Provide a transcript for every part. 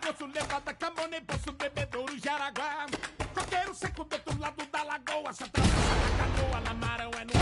poço, levanta camone, poço bebedouro, Jaraguá. Coqueiro seco do outro lado da lagoa, se atravessa na canoa, na marão é no...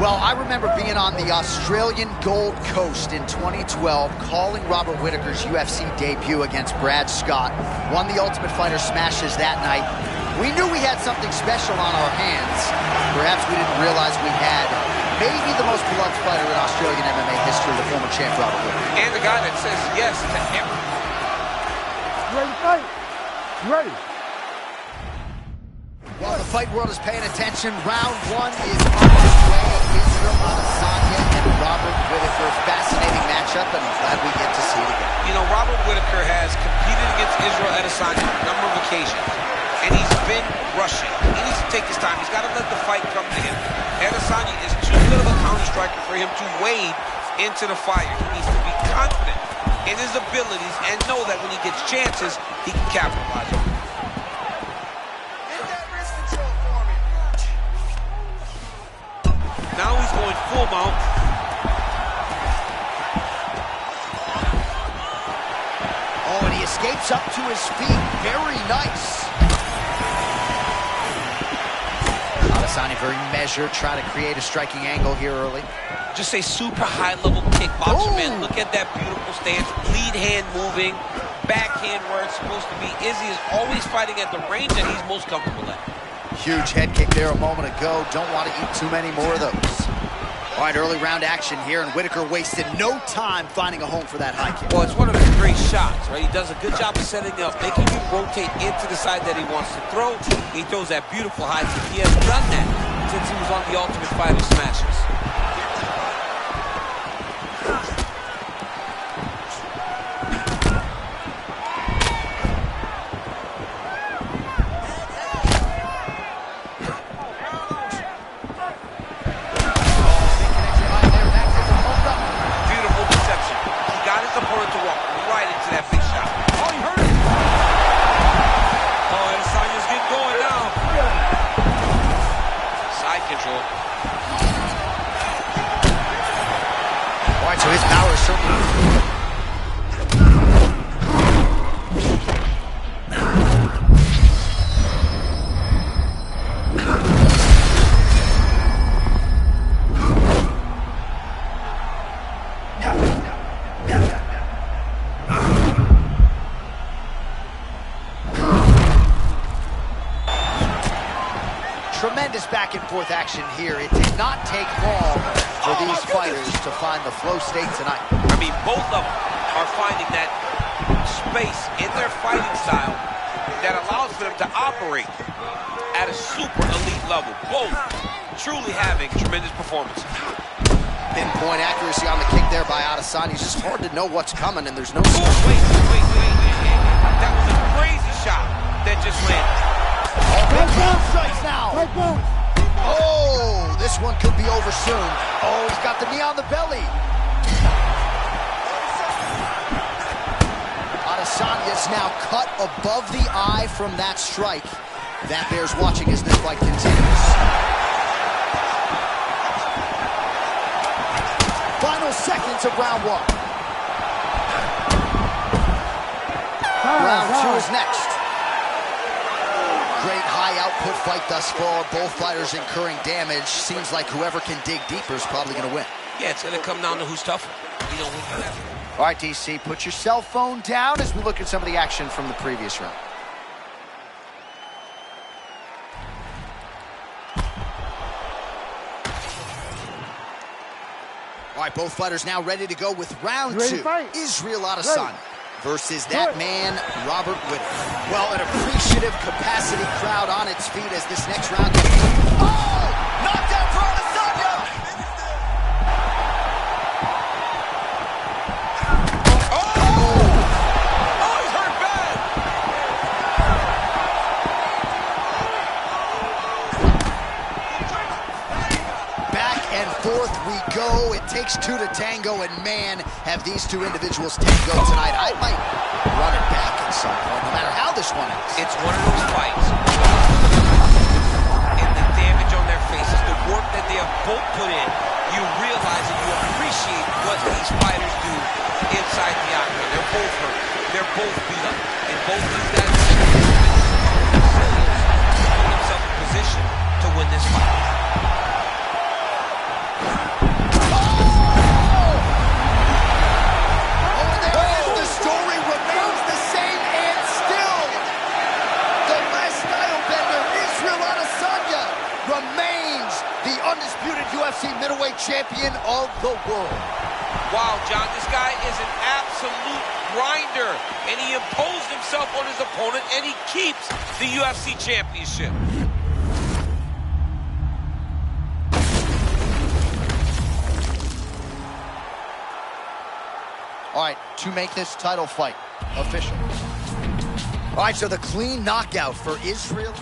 Well, I remember being on the Australian Gold Coast in 2012, calling Robert Whittaker's UFC debut against Brad Scott. Won the Ultimate Fighter smashes that night. We knew we had something special on our hands. Perhaps we didn't realize we had maybe the most beloved fighter in Australian MMA history, the former champ Robert Whittaker. And the guy that says yes to everything. Ready to fight? Ready. While the fight world is paying attention, round one is underway. Israel Adesanya and Robert Whittaker. Fascinating matchup, and I'm glad we get to see it again. You know, Robert Whittaker has competed against Israel Adesanya on a number of occasions, and he's been rushing. He needs to take his time. He's got to let the fight come to him. Adesanya is too good of a counter-striker for him to wade into the fire. He needs to be confident in his abilities and know that when he gets chances, he can capitalize on them. Now he's going full mount. Oh, and he escapes up to his feet. Very nice. Adesanya very measured, trying to create a striking angle here early. Just a super high-level kickboxer, man. Look at that beautiful stance. Lead hand moving, backhand where it's supposed to be. Izzy is always fighting at the range that he's most comfortable at. Huge head kick there a moment ago. Don't want to eat too many more of those. All right, early round action here, and Whittaker wasted no time finding a home for that high kick. Well, it's one of his great shots, right? He does a good job of setting up, making you rotate into the side that he wants to throw. He throws that beautiful high kick. He has done that since he was on the Ultimate Fighter smashes. So his power is certainly... Tremendous back and forth action here. It did not take long for these fighters to find the flow state tonight. I mean, both of them are finding that space in their fighting style that allows for them to operate at a super elite level. Both truly having tremendous performances. Pinpoint accuracy on the kick there by Adesanya. It's just hard to know what's coming, and there's no... Ooh, wait. That was a crazy shot that just landed. Big ground strikes now. Oh, this one could be over soon. Oh, he's got the knee on the belly. Adesanya's now cut above the eye from that strike. That bears watching as this fight continues. Final seconds of round one. Round two is next. Great high-output fight thus far. Both fighters incurring damage. Seems like whoever can dig deeper is probably going to win. Yeah, it's going to come down to who's tougher. You know, when you have... All right, DC, put your cell phone down as we look at some of the action from the previous round. All right, both fighters now ready to go with round two. Israel Adesanya versus that man, Robert Whittaker. Well, an appreciative capacity crowd on its feet as this next round gets... Oh! Knockdown for Adesanya! Oh, he's hurt bad! Back and forth we go. It takes two to tango, and man, have these two individuals tango tonight. I might run it back at some point, no matter how this one ends. It's one of those fights. And the damage on their faces, the work that they have both put in, you realize and you appreciate what these fighters do inside the octagon. They're both hurt. They're both beat up. And both these guys put themselves in position to win this fight. Undisputed UFC middleweight champion of the world. Wow, John, this guy is an absolute grinder, and he imposed himself on his opponent, and he keeps the UFC championship. All right, to make this title fight official. All right, so the clean knockout for Israel.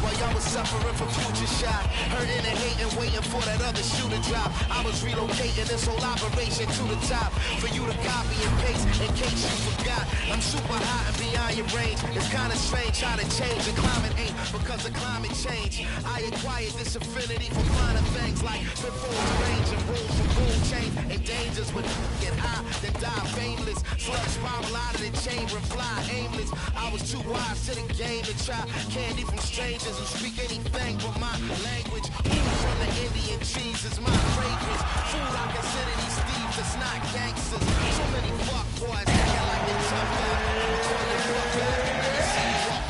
While y'all was suffering from future shot, hurting and hating, waiting for that other shoe to drop. I was relocating this whole operation to the top for you to copy and paste in case you forgot. I'm super hot and beyond your range. It's kind of strange how to change. The climate ain't because of climate change. I acquired this affinity for finer things like before range and rules for gold chains and dangers with get high, then die fameless. Slugs spiral out of the chamber and fly aimless. I was too wise to the game to try candy from strangers who speak anything but my language. Food from the Indian cheese is my fragrance. Food I consider these thieves, it's not gangsters. So many fuck boys acting like they tough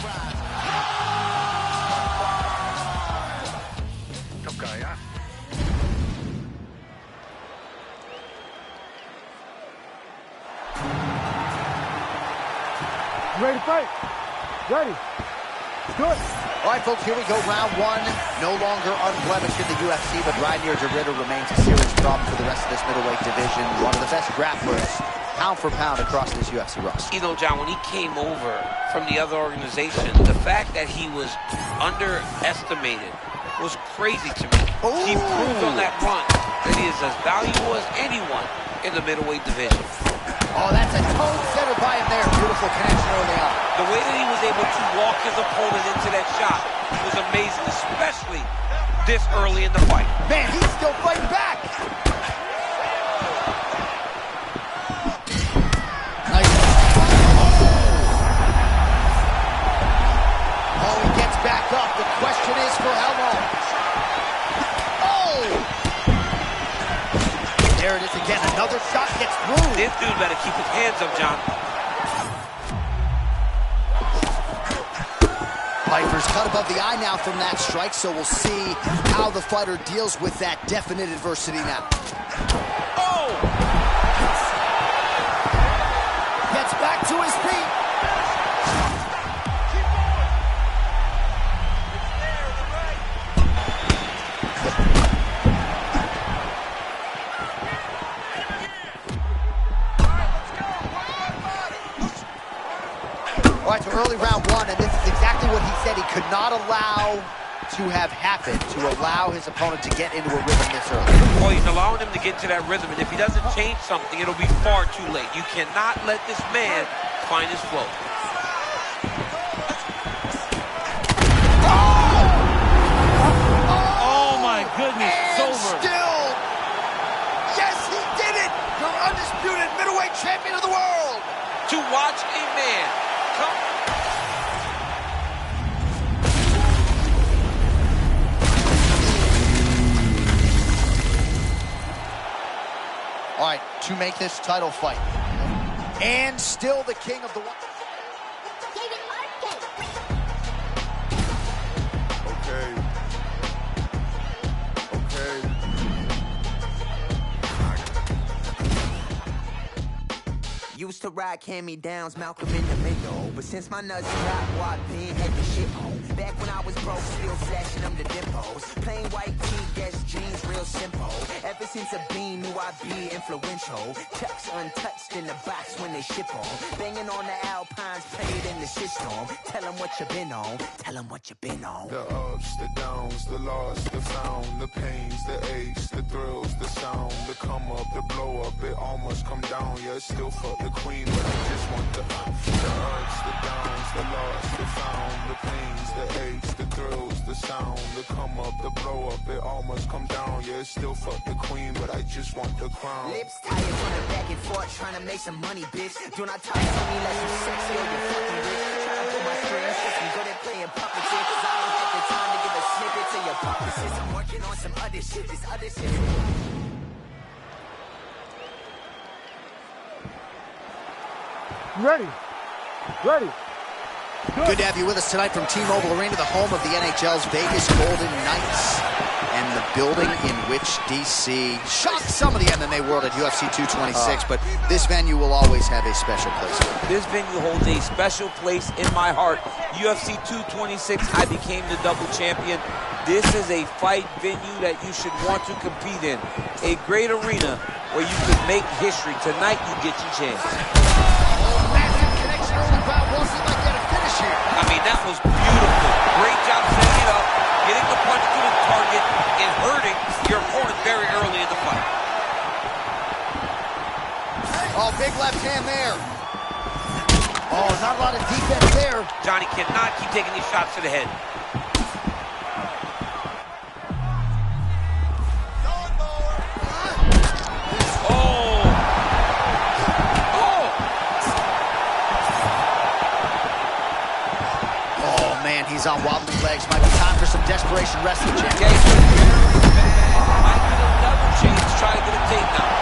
guys. Tough guy, yeah. Ready to fight? Ready. Good. All right, folks, here we go. Round one. No longer unblemished in the UFC, but Ryder DeRitter remains a serious problem for the rest of this middleweight division. One of the best grapplers, pound for pound, across this UFC roster. You know, John, when he came over from the other organization, the fact that he was underestimated was crazy to me. Ooh. He proved on that run that he is as valuable as anyone in the middleweight division. Oh, that's a tone setter by him there. Beautiful connection early on. The way that he was able to walk his opponent into that shot was amazing, especially this early in the fight. Man, he's still fighting back. Nice. Oh, he gets back up. The question is for how long? Oh! There it is again. Another shot gets through. This dude better keep his hands up, John. Piper's cut above the eye now from that strike, so we'll see how the fighter deals with that definite adversity now. Oh! Gets back to his feet. All right, so early round one, and this is exactly what he said he could not allow to have happen, to allow his opponent to get into a rhythm this early. Well, he's allowing him to get into that rhythm, and if he doesn't change something, it'll be far too late. You cannot let this man find his flow. Oh my goodness, it's And over. still, yes, he did it! Your undisputed middleweight champion of the world! To watch a man come... All right, to make this title fight. And still the king of the one. Okay. Used to ride hand-me-downs, Malcolm in the middle. But since my nuts dropped, well, I been had the shit on. Back when I was broke, still flashing them the dimples. Plain white tee, Guess jeans, real simple. Ever since a bean, knew I'd be influential. Chucks untouched in the box when they ship on. Banging on the Alpines, play it in the system. Tell them what you been on, tell them what you been on. The ups, the downs, the lost, the found, the pains, the aches, the thrills, the sound, the come up, the blow up, it almost come down. Yeah, it's still fuck the queen, but I just want the ups, the downs, the lost, the found, the pains, the aches, the thrills, the sound, the come up, the blow up, it almost come down. Yeah, it's still fuck the queen, but I just want the crown. Lips tired on the back and forth, trying to make some money, bitch. Do not talk to me like you sexy or you fucking rich. Trying to pull my strings, just I'm good at playing puppets, cause I don't have the time to give a snippet to your purposes. I'm working on some other shit, this other shit. Ready. Ready. Good to have you with us tonight from T-Mobile Arena, the home of the NHL's Vegas Golden Knights, and the building in which DC shocked some of the MMA world at UFC 226, but this venue will always have a special place. This venue holds a special place in my heart. UFC 226, I became the double champion. This is a fight venue that you should want to compete in. A great arena where you can make history. Tonight, you get your chance. Massive connection early by Wilson, might get a finish here. I mean, that was beautiful. Great job setting it up, getting the punch to the target, and hurting your opponent very early in the fight. Oh, big left hand there. Oh, not a lot of defense there. Johnny cannot keep taking these shots to the head. He's on wobbly legs. Might be time for some desperation wrestling, champ. Okay. Might get another chance to try to get a takedown.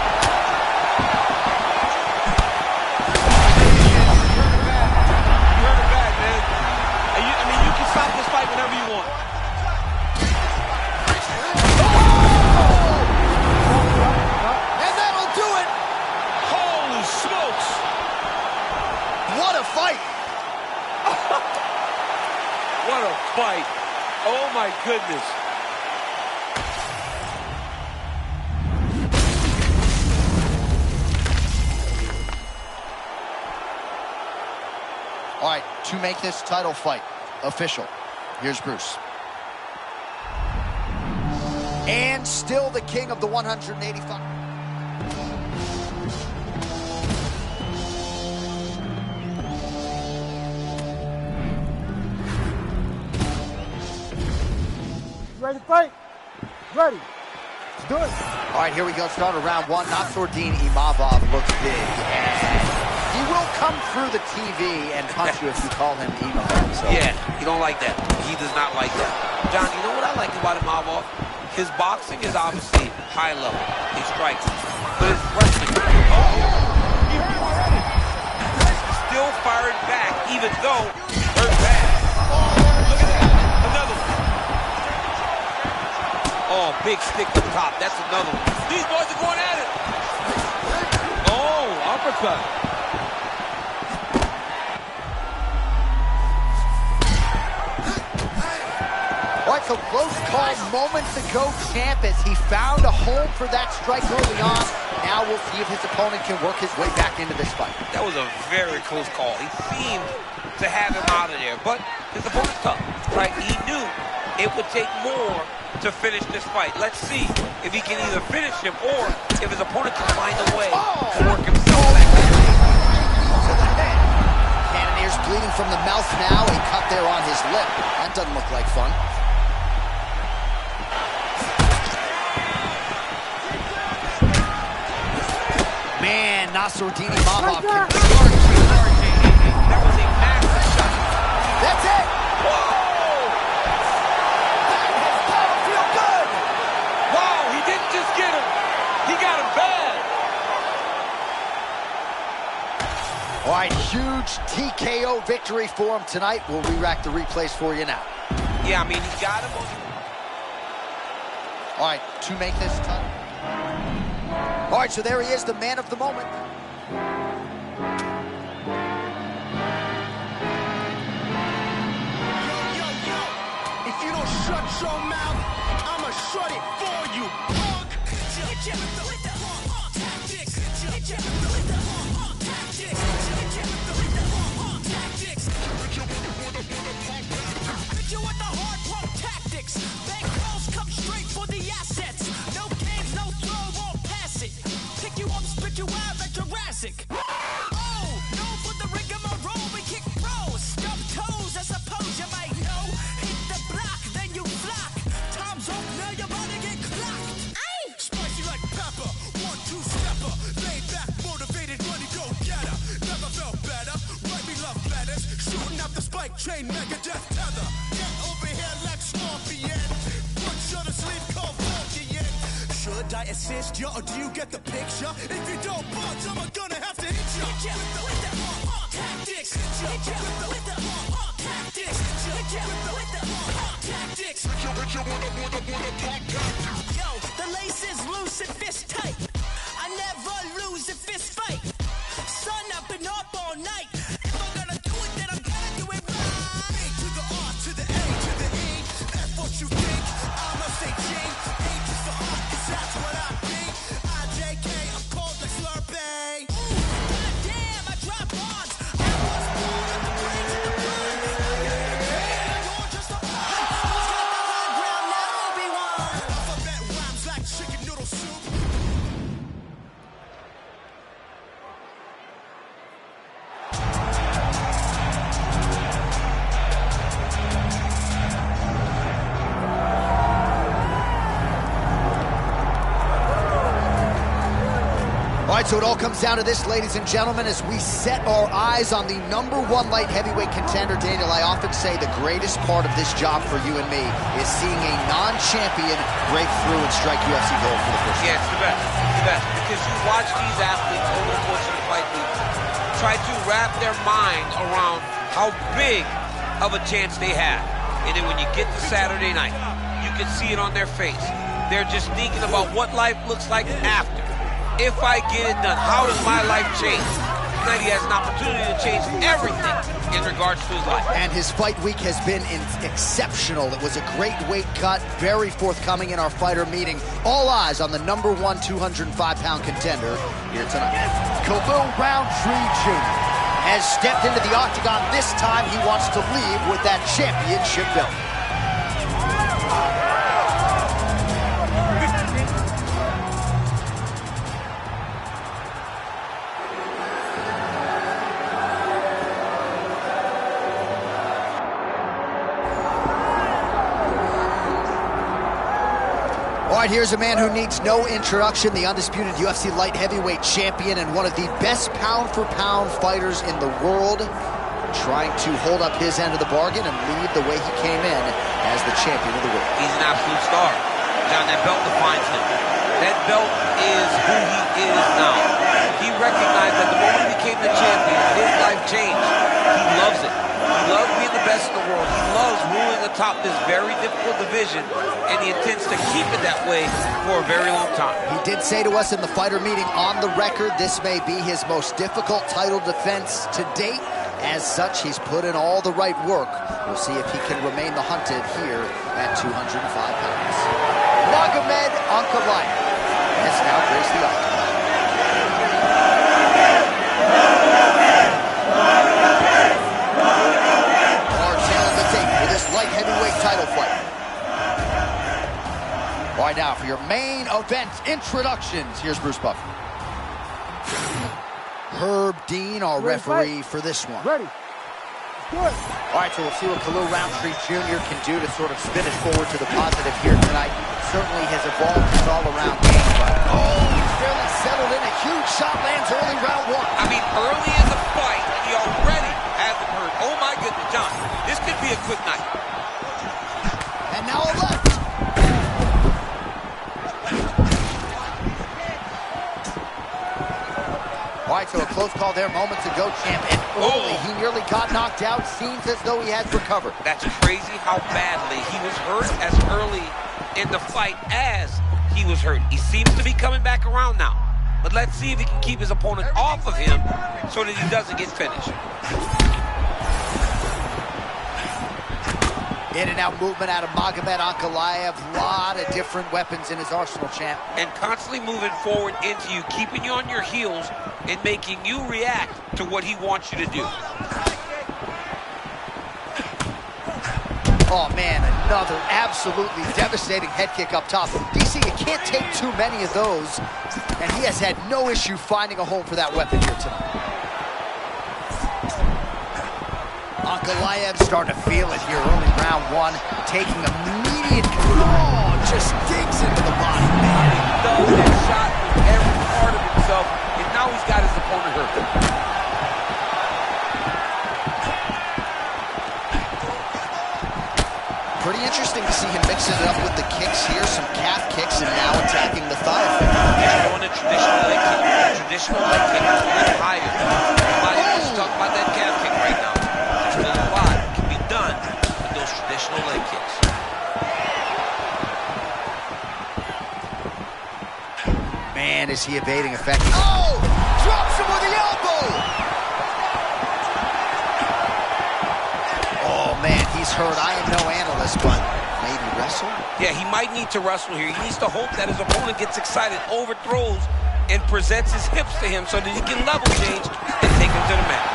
You heard it back, man. I mean, you can stop this fight whenever you want. And that'll do it. Holy smokes. What a fight. What a fight. Oh, my goodness. All right, to make this title fight official, here's Bruce. And still the king of the 185. Ready to fight? Ready. Let's do it. All right, here we go. Start of round one. Nassourdine Imavov looks big. And he will come through the TV and punch you if you call him Imavov. So. Yeah, he don't like that. He does not like that. John, you know what I like about Imavov? His boxing is obviously high level. He strikes. But his wrestling... Oh! You heard him already. Still firing back, even though hurt bad. Look at that. Another one. Oh, big stick up top. That's another one. These boys are going at it. Oh, uppercut. All right, so close call moments ago, champ, as he found a home for that strike early on. Now we'll see if his opponent can work his way back into this fight. That was a very close call. He seemed to have him out of there, but his opponent's tough, right? He knew it would take more to finish this fight. Let's see if he can either finish him or if his opponent can find a way to work himself back in. To the head. Cannonier's bleeding from the mouth now. A cut there on his lip. That doesn't look like fun. Man, Nassourdine Imavov can charge. That was a massive shot. That's it. Whoa! That has gotta feel good. Wow, he didn't just get him. He got him bad. All right, huge TKO victory for him tonight. We'll re-rack the replays for you now. Yeah, I mean, he got him. All right, to make this title. All right, so there he is, the man of the moment. If you don't shut your mouth, I'ma shut it for you, punk. You want the hard pump tactics. Bank calls come straight for the assets. No games, no throw, won't pass it. Pick you up, spit you out like Jurassic. Oh, no for the rigmarole, we kick pros. Stub toes, I suppose you might know. Hit the block, then you flock. Time's up, now your body get clocked. Aye. Spicy like pepper, 1-2-stepper. Laid back, motivated, money go getter. Never felt better, write me love letters. Shooting up the spike chain, Megadeth tether. Get over here like Scorpion. Put you to sleep, called Vulcan. Should I assist you, or do you get the picture? If you don't budge, I'm gonna have to hit you. Hit you with the tactics. Hit you with the tactics. Hit you with the tactics. Yo, the lace is loose and fist tight. I never lose a fist fight. Sun up and up all night. If I'm gonna do it, then I'm gonna do it right. A to the R to the A to the E. F what you think, I'ma say G. H is for art, 'cause that's what I be. IJK, I'm cold like Slurpee. Goddamn, I drop bombs. I was born at the brains of the blood. You're just a pawn. Who's got the high ground now, Obi-Wan? Alphabet rhymes like chicken noodle soup. All right, so it all comes down to this, ladies and gentlemen, as we set our eyes on the #1 light heavyweight contender. Daniel, I often say the greatest part of this job for you and me is seeing a non-champion break through and strike UFC gold for the first time. Yeah, it's the best. It's the best. Because you watch these athletes over the course of the fight week try to wrap their mind around how big of a chance they have. And then when you get to Saturday night, you can see it on their face. They're just thinking about what life looks like after. If I get it done, how does my life change? Tonight he has an opportunity to change everything in regards to his life. And his fight week has been exceptional. It was a great weight cut, very forthcoming in our fighter meeting. All eyes on the #1 205-pound contender here tonight. Khalil Roundtree Jr. has stepped into the octagon. This time he wants to leave with that championship belt. All right, here's a man who needs no introduction, the undisputed UFC light heavyweight champion and one of the best pound-for-pound fighters in the world, trying to hold up his end of the bargain and leave the way he came in as the champion of the world. He's an absolute star. John, that belt defines him. That belt is who he is now. He recognized that the moment he became the champion, his life changed. He loves it. He loves being the best in the world. He loves ruling atop this very difficult division, and he intends to keep it that way for a very long time. He did say to us in the fighter meeting, on the record, this may be his most difficult title defense to date. As such, he's put in all the right work. We'll see if he can remain the hunted here at 205 pounds. Magomed Ankalaev has now graced the octagon. Light heavyweight title fight. All right, now for your main event introductions, here's Bruce Buffer. Herb Dean, our referee for this one. Ready. Good. All right, so we'll see what Khalil Roundtree Jr. can do to sort of spin it forward to the positive here tonight. Certainly has evolved his all-around game, but he's fairly settled in. A huge shot lands early round one. I mean, early in the fight, he already has him hurt. Oh my goodness, John, this could be a quick night. And now a left. All right, right, so a close call there moments ago, champ. And early, he nearly got knocked out. Seems as though he has recovered. That's crazy how badly he was hurt as early in the fight as he was hurt. He seems to be coming back around now. But let's see if he can keep his opponent off of him so that he doesn't get finished. In and out movement out of Magomed Ankalaev. A lot of different weapons in his arsenal, champ. And constantly moving forward into you, keeping you on your heels and making you react to what he wants you to do. Oh, man, another absolutely devastating head kick up top. DC, you can't take too many of those, and he has had no issue finding a home for that weapon here tonight. Ankalaev starting to feel it here early round one, taking immediate control, just digs into the body, man. He does that shot with every part of himself, and now he's got his opponent hurt. Pretty interesting to see him mixing it up with the kicks here, some calf kicks, and now attacking the thigh. He's throwing a traditional leg kick. The traditional leg kick is a little higher. Nobody is talking about that calf kick right now. There's still a lot that can be done with those traditional leg kicks. Man, is he evading effectively. Oh! Drops him with the elbow! Oh, man, he's hurt. I am no analyst, but maybe wrestle? Yeah, he might need to wrestle here. He needs to hope that his opponent gets excited, overthrows, and presents his hips to him so that he can level change and take him to the mat.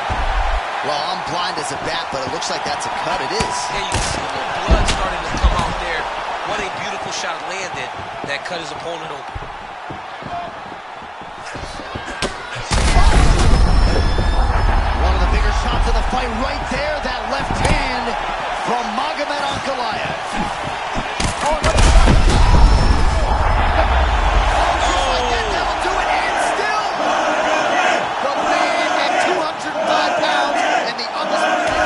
Well, I'm blind as a bat, but it looks like that's a cut. It is. Yeah, you can see a little blood starting to come out there. What a beautiful shot landed that cut his opponent open. One of the bigger shots of the fight right there, that left hand from Magomed Ankalaev. Oh, another shot. Just like that, that'll do it, and still the man at 205 pounds and the undisputed.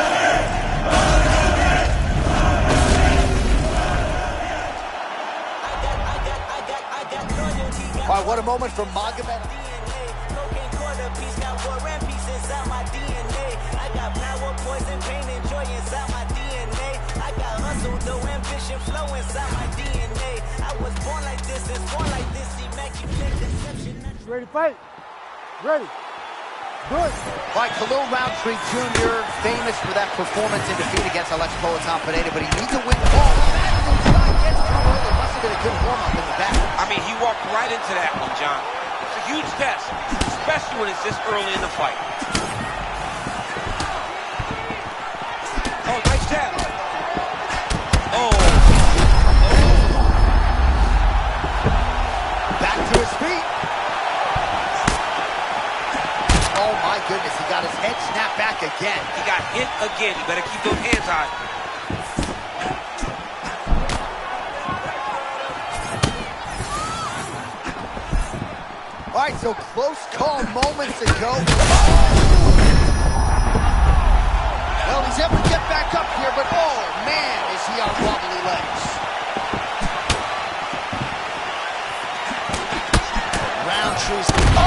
All right, what a moment from Magomed. Ready to fight? Ready. Good. All right, Khalil Roundtree Jr., famous for that performance in defeat against Alex Politan Pineda, but he needs a win. Oh, that shot gets too early. Must have been a good warm-up in the back. I mean, he walked right into that one, John. It's a huge test, especially when it's this early in the fight. Oh, nice jab. Oh. Back to his feet. Oh, my goodness, he got his head snapped back again. He got hit again. You better keep those hands high. All right, so close call moments ago. Well, he's able to get back up here, but oh, man, is he on wobbly legs. Roundtree's... Oh!